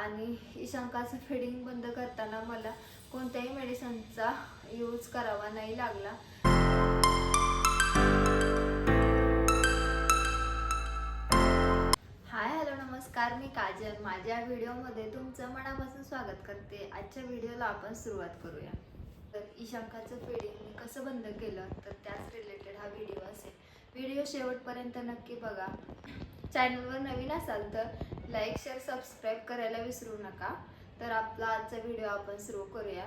आणि ईशांकाचं फिडिंग बंद करताना मला कोणत्याही मेडिसिनचा यूज करावा नाही लागला। हाय हॅलो नमस्कार, मी काजल माझ्या व्हिडिओमध्ये तुमचं मनापासून स्वागत करते। आजच्या व्हिडिओला आपण सुरुवात करूया। तर ईशांकाचं फिडिंग मी कसं बंद केलं तर त्याच रिलेटेड हा व्हिडिओ असेल। व्हिडिओ शेवटपर्यंत नक्की बघा। चॅनलवर नवीन असाल तर लाईक शेअर सबस्क्राईब करायला विसरू नका। तर आपला आजचा व्हिडिओ आपण सुरू करूया।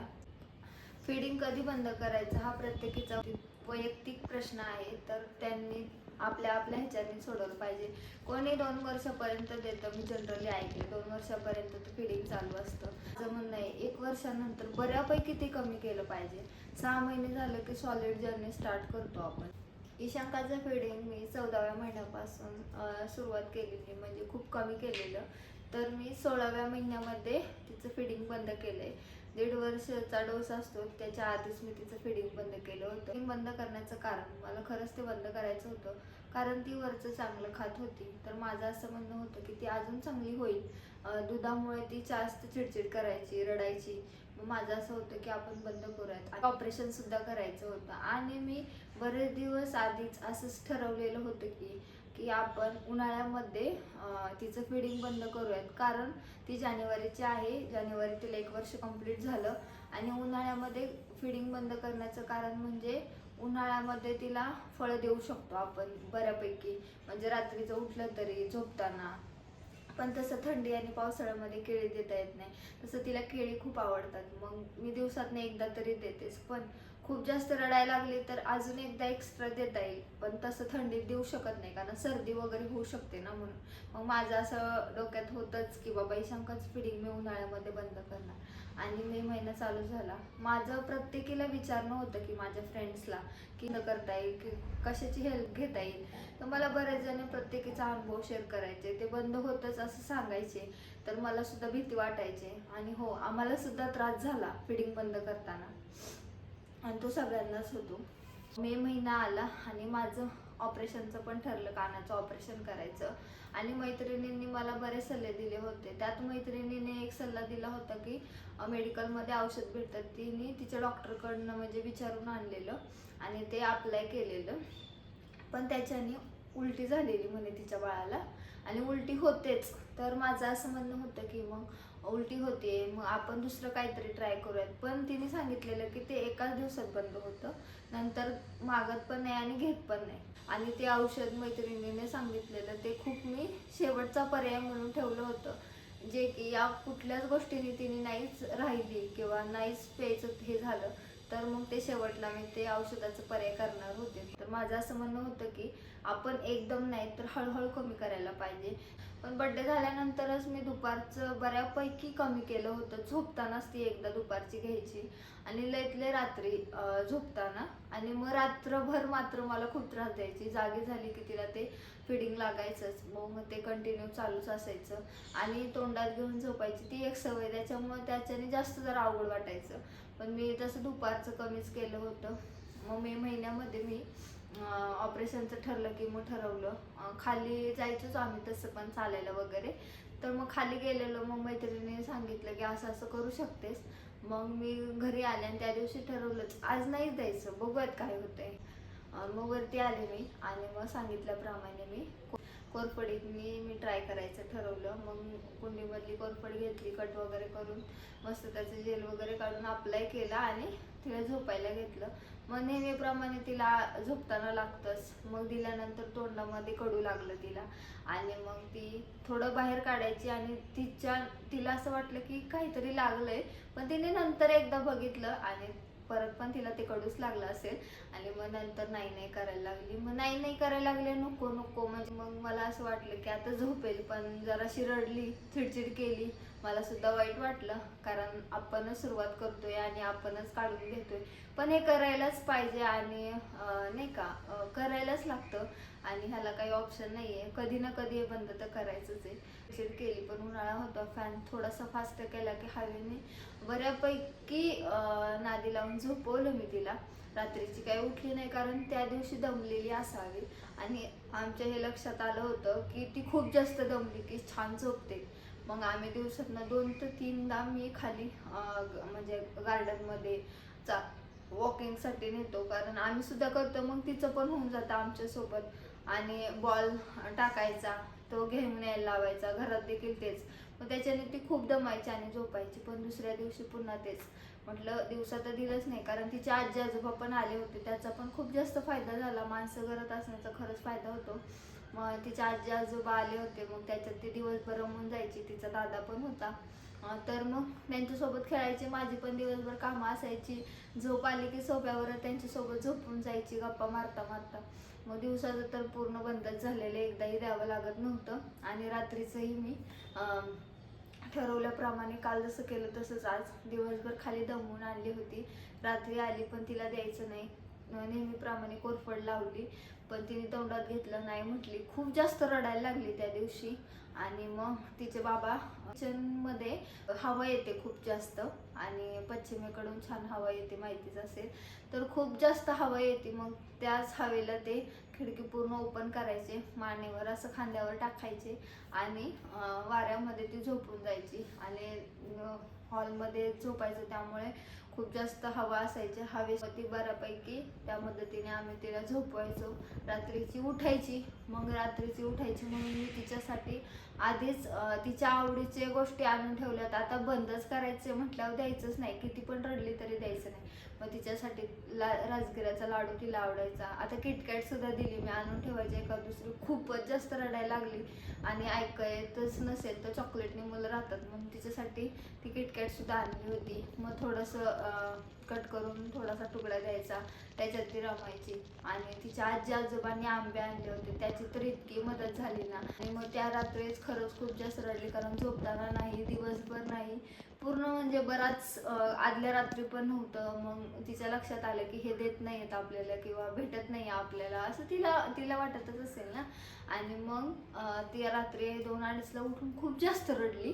फीडिंग कधी बंद करायचं हा प्रत्येकीचा वैयक्तिक प्रश्न आहे, तर त्यांनी आपल्या आपल्या ह्याच्याने सोडवलं पाहिजे। कोणी 2 वर्षापर्यंत देतं, मी जनरली ऐकले 2 वर्षापर्यंत ते फीडिंग चालू असतं। माझं म्हणणं आहे 1 वर्षानंतर बऱ्यापैकी ते कमी केलं पाहिजे। 6 महिने झालं की सॉलिड जर्नी स्टार्ट करतो आपण। ईशांकाचं फीडिंग मी 14व्या महिन्यापासून सुरुवात केलेली, म्हणजे खूप कमी केलेलं। तर मी 16व्या महिन्यामध्ये तिचं फीडिंग बंद केलंय। 1.5 वर्षाचा डोस असतो त्याच्या आधीच मी तिचं फीडिंग बंद केलं होतं। फीडिंग बंद करण्याचं कारण मला खरंच ते बंद करायचं होतं, कारण ती वरचं चांगलं खात होती। तर माझं असं म्हणणं होतं की ती अजून चांगली होईल। दुधामुळे ती जास्त चिडचिड करायची, रडायची। मग माझं असं होतं की आपण बंद करूयात। ऑपरेशन सुद्धा करायचं होतं आणि मी बरेच दिवस आधीच असंच ठरवलेलं होतं की आपण उन्हाळ्यामध्ये तिचं फीडिंग बंद करूयात, कारण ती जानेवारीची आहे। जानेवारी तिला 1 वर्ष कंप्लीट झालं आणि उन्हाळ्यामध्ये फीडिंग बंद करण्याचं कारण म्हणजे उन्हाळ्यामध्ये तिला फळं देऊ शकतो आपण बऱ्यापैकी, म्हणजे रात्रीचं उठलं तरी झोपताना। पण तसं थंडी आणि पावसाळ्यामध्ये केळी देता येत नाही। तसं तिला केळी खूप आवडतात, मग मी दिवसातून एकदा तरी देतेच। पण खूप जास्त रडायला लागली तर अजून एकदा एक्स्ट्रा देता येईल, पण तसं थंडीत देऊ शकत नाही, कारण सर्दी वगैरे होऊ शकते ना म्हणून। मग माझं असं डोक्यात होतंच की बाबा ईशांकाचं फीडिंग मी उन्हाळ्यामध्ये बंद करणार। आणि मे महिना चालू झाला। माझं प्रत्येकीला विचारणं होतं की माझ्या फ्रेंड्सला की न करता येईल, की कशाची हेल्प घेता येईल। तर मला बरेच जण प्रत्येकीचा अनुभव शेअर करायचे, ते बंद होतच असं सांगायचे। तर मला सुद्धा भीती वाटायची आणि हो, आम्हाला सुद्धा त्रास झाला फीडिंग बंद करताना, आणि तो सगळ्यांनाच होतो। मे महिना आला आणि माझं ऑपरेशनचं पण ठरलं, कानाचं ऑपरेशन करायचं। आणि मैत्रिणींनी मला बरेच सल्ले दिले होते। त्यात मैत्रिणीने एक सल्ला दिला होता की मेडिकलमध्ये औषध भेटतात, तिने तिच्या डॉक्टरकडनं म्हणजे विचारून आणलेलं आणि ते अप्लाय केलेलं। पण त्याच्याने उलटी झालेली म्हणे तिच्या बाळाला, आणि उलटी होतेच। तर माझं असं म्हणणं होतं की मग उलटी होते, मग आपण दुसरं काहीतरी ट्राय करूयात। पण तिने सांगितलेलं की ते एकाच दिवसात बंद होतं, नंतर मागत पण नाही आणि घेत पण नाही। आणि ते औषध मैत्रिणीने सांगितलेलं ते खूप मी शेवटचा पर्याय म्हणून ठेवलं होतं, जे की या कुठल्याच गोष्टीने तिने नाहीच राहिली किंवा नाहीच प्यायचं हे झालं तर मग ते शेवटला मी ते औषधाचं पर्याय करणार होते। तर माझं असं म्हणणं होतं की आपण एकदम नाही तर हळूहळू कमी करायला पाहिजे। पण बड्डे झाल्यानंतरच मी दुपारचं बऱ्यापैकी कमी केलं होतं। झोपतानाच ती एकदा दुपारची घ्यायची आणि लईतले रात्री झोपताना, आणि मग रात्रभर मात्र मला खूप त्रास द्यायची। जागी झाली की तिला ते फीडिंग लागायचंच, मग ते कंटिन्यू चालूच असायचं आणि तोंडात घेऊन झोपायची। ती एक सवय, त्याच्यामुळे त्याच्याने जास्त जरा अवघड वाटायचं। पण मी तसं दुपारचं कमीच केलं होतं। मग मे महिन्यामध्ये मी ऑपरेशनचं ठरलं की मग ठरवलं, खाली जायचोच आम्ही तसं पण चालायला वगैरे। तर मग खाली गेलेलो, मग मैत्रिणीने सांगितलं की असं असं करू शकतेस। मग मी घरी आले आणि त्या दिवशी ठरवलंच आज नाही द्यायचं, बघूयात काय होतंय। मग वरती आले मी आणि मग सांगितल्याप्रमाणे मी कोरफडीने मी ट्राय करायचं ठरवलं। मग कुंडीमधली कोरफड घेतली, कट वगैरे करून मस्त त्याचं जेल वगैरे काढून अप्लाय केला आणि तिला झोपायला घेतलं। मग नेहमीप्रमाणे तिला झोपताना लागतंच। मग दिल्यानंतर तोंडामध्ये कडू लागलं तिला, आणि मग ती थोडं बाहेर काढायची आणि तिला असं वाटलं की काहीतरी लागलंय, पण तिने नंतर एकदा बघितलं आणि परत पण तिला ते कडूच लागलं असेल, आणि मग नंतर नाही नाही करायला लागली। मग नाही नाही करायला लागले, नको नको, म्हणजे मग मला असं वाटलं की आता झोपेल, पण जराशी रडली, चिडचिड केली। मला सुद्धा वाईट वाटलं, कारण आपणच सुरुवात करतोय आणि आपणच काढून घेतोय, पण हे करायलाच पाहिजे आणि नाही का करायलाच लागतं, आणि ह्याला काही ऑप्शन नाही आहे। कधी ना कधी हे बंद तर करायचंच आहे। चिडचिड केली, पण उन्हाळा होता, फॅन थोडासा फास्ट केला की हवेने बऱ्यापैकी नादी लावून झोपवलं मी तिला। रात्रीची काही उठली नाही, कारण त्या दिवशी दमलेली असावी, आणि आमच्या हे लक्षात आलं होतं की ती खूप जास्त दमली की छान झोपते, मग आम्ही दिवसातनं 2 ते 3दा मी खाली म्हणजे गार्डनमध्ये वॉकिंगसाठी नेतो, कारण आम्ही सुद्धा करतो, मग तिचं पण होऊन जातं आमच्यासोबत. आणि बॉल टाकायचा, तो घेऊन यायला लावायचा, घरात देखील तेच. मग त्याच्याने ती खूप दमायची आणि झोपायची, पण दुसऱ्या दिवशी पुन्हा तेच. म्हटलं दिवसा तर दिलंच नाही, कारण तिचे आजी आजोबा पण आले होते, त्याचा पण खूप जास्त फायदा झाला. माणसं घरात असण्याचा खरंच फायदा होतो. मग तिचे आजी आजोबा आले होते, मग त्याच्यात ती दिवसभर रमून जायची. तिचा दादा पण होता, तर मग त्यांच्यासोबत खेळायची. माझी पण दिवसभर कामं असायची. झोप आली की सोफ्यावर त्यांच्यासोबत झोपून जायची गप्पा मारता मारता. मग दिवसाचं तर पूर्ण बंदच झालेलं, एकदाही द्यावं लागत नव्हतं. आणि रात्रीचंही मी ठरवल्याप्रमाणे काल जसं केलं तसंच आज दिवसभर खाली दमवून आणली होती. रात्री आली पण तिला द्यायचं नाही. नेहमीप्रमाणे कोरफड लावली, पण तिने तोंडात घेतलं नाही, म्हटली. खूप जास्त रडायला लागली त्या दिवशी. आणि मग तिचे बाबा किचनमध्ये हवा येते खूप जास्त, आणि पश्चिमेकडून छान हवा येते, माहितीच असेल. तर खूप जास्त हवा येते, मग त्याच हवेला ते खिडकी पूर्ण ओपन करायचे, मानेवर असं खांद्यावर टाकायचे, आणि वाऱ्यामध्ये ती झोपून जायची. आणि हॉलमध्ये झोपायचं, त्यामुळे खूप जास्त हवा असायची. हवेसाठी बऱ्यापैकी त्या मदतीने आम्ही तिला झोपवायचो. रात्रीची उठायची, मग रात्रीची उठायची म्हणून मी तिच्यासाठी आधीच तिच्या आवडीचे गोष्टी आणून ठेवल्यात. आता बंदच करायचे म्हटल्यावर द्यायचंच नाही, किती पण रडली तरी द्यायचं नाही. मग तिच्यासाठी राजगिऱ्याचा लाडू तिला आवडायचा. आता किटकॅट सुद्धा दिली मी आणून ठेवायची एका दुसरी. खूपच जास्त रडायला लागली आणि ऐकायतच नसेल तर चॉकलेटने मुलं राहतात, म्हणून तिच्यासाठी ती किटकॅट सुद्धा आणली होती. मग थोडंसं कट करून थोडासा तुकडा द्यायचा, त्याच्यात ती रमायची. आणि तिच्या आजी आजोबांनी आंबे आणले होते, त्याची तर इतकी मदत झाली ना. आणि मग त्या रात्रीच खरंच खूप जास्त रडली, कारण झोपताना नाही, दिवसभर नाही, पूर्ण म्हणजे बराच आदल्या रात्री पण नव्हतं. मग तिच्या लक्षात आलं की हे देत नाहीत आपल्याला किंवा भेटत नाही आपल्याला, असं तिला वाटतच असेल ना. आणि मग ती रात्री 2-2:30ला उठून खूप जास्त रडली.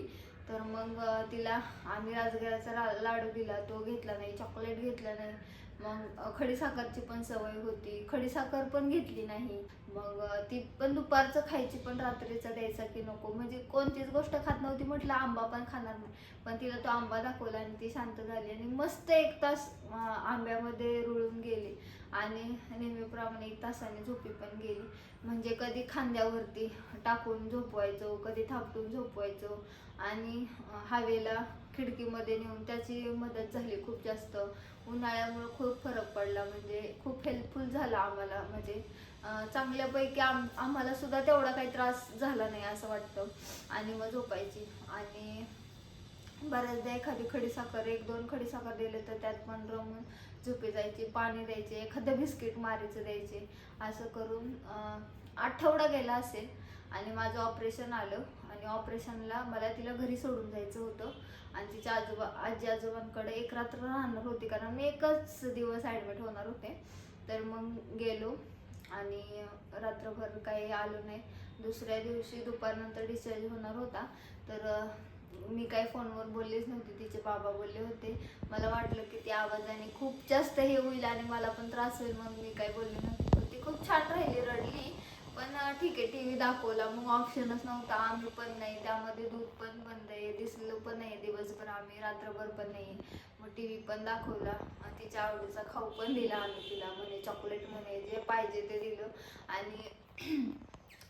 तर मग तिला आम्ही राजगिऱ्याचा लाडू दिला, तो घेतला नाही. चॉकलेट घेतलं नाही. मग खडीसाखरची पण सवय होती, खडीसाखर पण घेतली नाही. मग ती पण दुपारचं खायची, पण रात्रीचं द्यायचा की नको, म्हणजे कोणतीच गोष्ट खात नव्हती. म्हटलं आंबा पण खाणार नाही, पण तिला तो आंबा दाखवला आणि ती शांत झाली. आणि मस्त 1 तास आंब्यामध्ये रुळून गेली, आणि नेहमीप्रमाणे 1 तासाने झोपी पण गेली. म्हणजे कधी खांद्यावरती टाकून झोपवायचो, कधी थापटून झोपवायचो, आणि हवेला खिडकीमध्ये नेऊन त्याची मदत झाली खूप जास्त. उन्हाळ्यामुळे खूप फरक पडला, म्हणजे खूप हेल्पफुल झाला आम्हाला. म्हणजे चांगल्यापैकी आम्हाला सुद्धा तेवढा काही त्रास झाला नाही असं वाटतं. आणि मग झोपायची. आणि बऱ्याचदा एखादी खडीसाखर, 1-2 खडीसाखर दिले तर त्यात पण रमून झोपी जायची. पाणी द्यायचे, एखादं बिस्किट मारीचं द्यायचे. असं करून आठवडा गेला असेल, आणि माझं ऑपरेशन आलं. आणि ऑपरेशनला मला तिला घरी सोडून जायचं होतं, आणि तिच्या आजी आजोबांकडे 1 रात्र राहणार होती, कारण मी 1च दिवस ॲडमिट होणार होते. तर मग गेलो, आणि रात्रभर काही आलो नाही. दुसऱ्या दिवशी दुपारनंतर डिस्चार्ज होणार होता. तर मी काही फोनवर बोललेच नव्हते, तिचे बाबा बोलले होते. मला वाटलं की ती आवाजाने खूप जास्त हे होईल आणि मला पण त्रास होईल, मग मी काही बोलले नव्हते. पण ती खूप छान राहिली, रडली. पण ठीक आहे, टी व्ही दाखवला, मग ऑप्शनच नव्हता. आम्ही पण नाही, त्यामध्ये दूध पण बंद आहे, दिसलं पण नाही दिवसभर, आम्ही रात्रभर पण नाही. मग टी व्ही पण दाखवला, तिच्या आवडीचा खाऊ पण दिला आम्ही तिला, म्हणे चॉकलेट, म्हणे जे पाहिजे ते दिलं.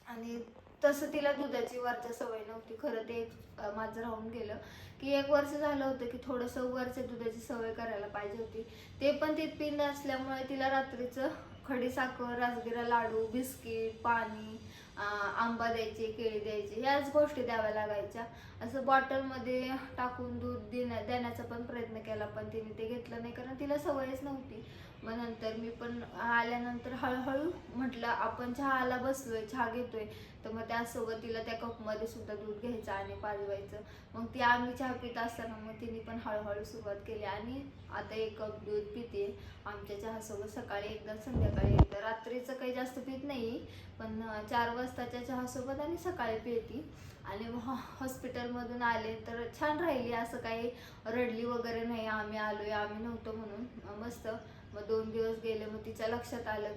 आणि तसं तिला दुधाची वरच्या सवय नव्हती. खरं ते माझं राहून गेलं की 1 वर्ष झालं होतं की थोडंसं वरच्या दुधाची सवय करायला पाहिजे होती. ते पण ती पिंड असल्यामुळे तिला रात्रीचं खडीसाखर, राजगिरा लाडू, बिस्किट, पाणी, आंबा द्यायचे, केळी द्यायची, ह्याच गोष्टी द्याव्या लागायच्या. असं बॉटलमध्ये टाकून दूध देण्याचा पण प्रयत्न केला, पण तिने ते घेतलं नाही, कारण तिला सवयच नव्हती. मग नंतर मी पण आल्यानंतर हळूहळू म्हटलं, आपण चहाला बसलोय, चहा घेतोय, तर मग त्यासोबत तिला त्या कपमध्ये सुद्धा दूध घ्यायचं आणि पाजवायचं. मग ती आम्ही चहा पित असताना मग तिने पण हळूहळू सुरुवात केली, आणि आता 1 कप दूध पिते आमच्या चहासोबत. सकाळी एकदा, संध्याकाळी एकदा. रात्रीचं काही जास्त पित नाही, पण 4 वाजताच्या चहासोबत आणि सकाळी पिते. आणि हॉस्पिटलमधून आले तर छान राहिली, असं काही रडली वगैरे नाही. आम्ही आलोय, आम्ही नव्हतो म्हणून, मस्त. मग 2 दिवस गेले, मग तिच्या लक्षात आलं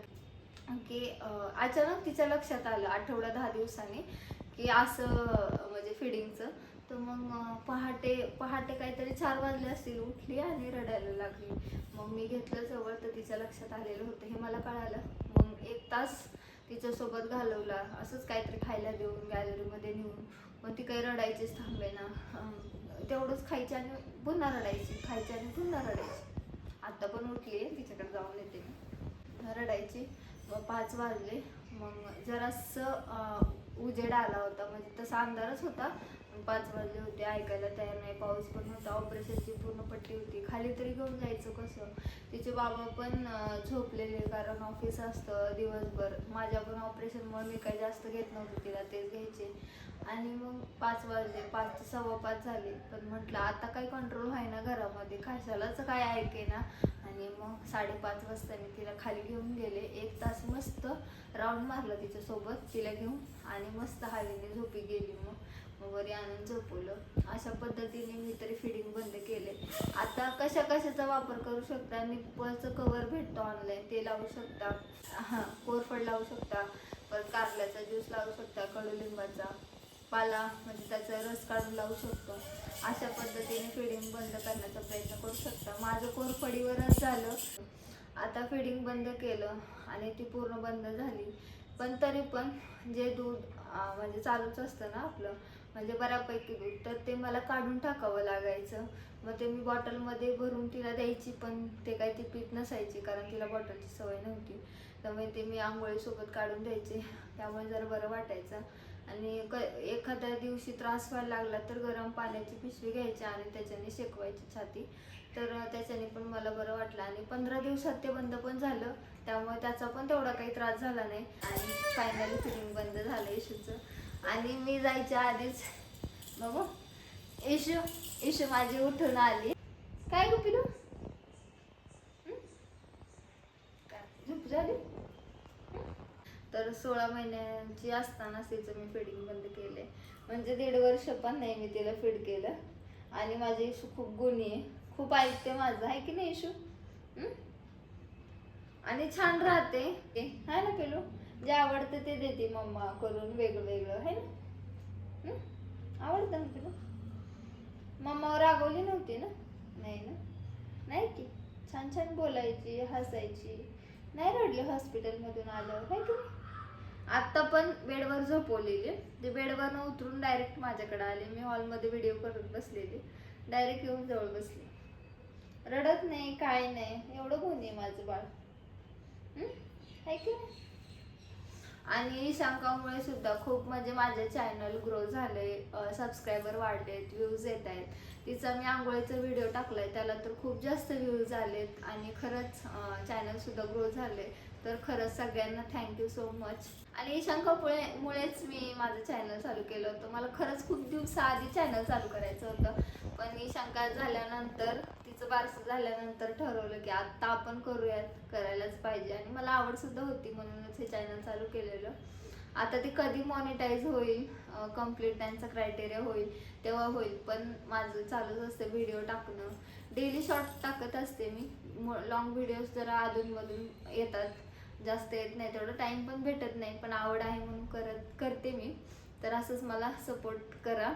की अचानक तिच्या लक्षात आलं आठवडा 10 दिवसांनी की असं म्हणजे फिडिंगचं. तर मग पहाटे पहाटे काहीतरी 4 वाजले असतील, उठली आणि रडायला लागली. मग मी घेतलं जवळ, तर तिच्या लक्षात आलेलं होतं हे मला कळालं. मग 1 तास तिच्यासोबत घालवला, असंच काहीतरी खायला देऊन गॅलरीमध्ये नेऊन. मग ती काही रडायचीच थांबेना. तेवढंच खायची आणि पुन्हा रडायची, खायची आणि पुन्हा रडायची. आता पण उठली आहे, तिच्याकडे जाऊन येते मी. रडायची. मग 5 वाजले. मग जरासं उजेड आला होता, म्हणजे तसा अंधारच होता. 5 वाजले होते. ऐकायला तयार नाही, पाऊस पण होता, ऑपरेशनची पूर्ण पट्टी होती. खाली तरी घेऊन जायचं कसं? तिचे बाबा पण झोपलेले, कारण ऑफिस असतं दिवसभर. माझ्या पण ऑपरेशनमुळे मी काही जास्त घेत नव्हते तिला, तेच घ्यायचे. आणि मग 5 वाजले, 5 ते 5:15 झाले. पण म्हटलं आता काही कंट्रोल व्हायना घरामध्ये, कशालाच काय ऐकेना. आणि मग 5:30 वाजता मी तिला खाली घेऊन गेले. 1 तास मस्त राऊंड मारला तिच्यासोबत, तिला घेऊन. आणि मस्त हवेने झोपी गेली. मग वरी आणून झोपवलं. अशा पद्धतीने मी तरी फिडिंग बंद केले. आता कशाचा वापर करू शकता? निप्पलचं कवर भेटतं ऑनलाईन, ते लावू शकता. कोरफड लावू शकता, परत कारल्याचा ज्यूस लावू शकता, कडुलिंबाचा पाला म्हणजे त्याचा रस काढून लावू शकतो. अशा पद्धतीने फिडिंग बंद करण्याचा प्रयत्न करू शकता. माझं कोरफडीवरच झालं. आता फिडिंग बंद केलं आणि ती पूर्ण बंद झाली. पण तरी पण जे दूध म्हणजे चालूच असतं ना आपलं, म्हणजे बऱ्यापैकी दूध, तर ते मला काढून टाकावं लागायचं. मग ते मी बॉटलमध्ये भरून तिला द्यायची, पण ते काही ती पीत नसायची, कारण तिला बॉटलची सवय नव्हती. त्यामुळे ते मी आंघोळीसोबत काढून द्यायचे, त्यामुळे जरा बरं वाटायचं. आणि एखाद्या दिवशी त्रास व्हायला लागला तर गरम पाण्याची पिशवी घ्यायची आणि त्याच्याने शेकवायची छाती, तर त्याच्याने पण मला बरं वाटलं. आणि 15 दिवसात ते बंद पण झालं, त्यामुळे त्याचा पण तेवढा काही त्रास झाला नाही. आणि फायनली फिडिंग बंद झालं इशूचं. आणि मी जायच्या आधीच बघू, इशू माझी उठून आली. काय गो पिलू, झोप झाली? तर 16 महिन्यांची असतानाच तिचं मी फिडिंग बंद केलंय. म्हणजे 1.5 वर्ष पण नाही मी तिला फीड केलं. आणि माझी इशू खूप गुणी आहे, खूप ऐकते माझं, आहे की नाही इशू? आणि छान राहते, है ना पिलू? जे आवडतं ते देते मम्मा करून, वेगळं है ना? आवडतं ना पिलू? मम्मावर रागवली नव्हती ना? नाही ना? नाही की छान छान बोलायची, हसायची, नाही रडली हॉस्पिटलमधून आल्यावर, है की नाही? आत्ता पण बेडवर झोपवलेली, ते बेडवरनं उतरून डायरेक्ट माझ्याकडे आले. मी हॉलमध्ये व्हिडिओ करत बसलेली, डायरेक्ट येऊन जवळ बसली. रडत नाही, काय नाही, एवढं गुणी आहे माझं बाळ, है की नाही? आणि ईशांकामुळे सुद्धा खूप म्हणजे माझे चॅनल ग्रो झाले, सबस्क्रायबर वाढलेत, व्ह्यूज येत आहेत. तिचा मी आंघोळीचा व्हिडिओ टाकलाय, त्याला तर खूप जास्त व्ह्यूज आलेत. आणि खरंच चॅनल सुद्धा ग्रो झाले. तर खरंच सगळ्यांना थँक्यू सो मच. आणि ईशांकामुळेच मी माझं चॅनल चालू केलं होतं. मला खरंच खूप दिवसाआधी चॅनल चालू करायचं होतं, पण ईशांका झाल्यानंतर, तिचं बारसं झाल्यानंतर ठरवलं की आत्ता आपण करूयात, करायलाच पाहिजे. आणि मला आवड सुद्धा होती, म्हणूनच हे चॅनल चालू केलेलं. आता ते कधी मॉनिटाईज होईल, कम्प्लीट त्यांचा क्रायटेरिया होईल तेव्हा होईल. पण माझं चालूच असतं व्हिडिओ टाकणं. डेली शॉर्ट टाकत असते मी, लॉंग व्हिडिओज जरा अधूनमधून येतात, जास्त येत नाही, तेवढं टाईम पण भेटत नाही. पण आवड आहे म्हणून करते मी. तर असंच मला सपोर्ट करा.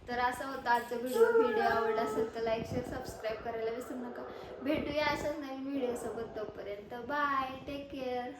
तर असं होतं आजचं व्हिडिओ आवडला असेल तर लाईक, शेअर, सबस्क्राईब करायला विसरू नका. भेटूया अशाच नवीन व्हिडिओसोबत. तोपर्यंत बाय, टेक केअर.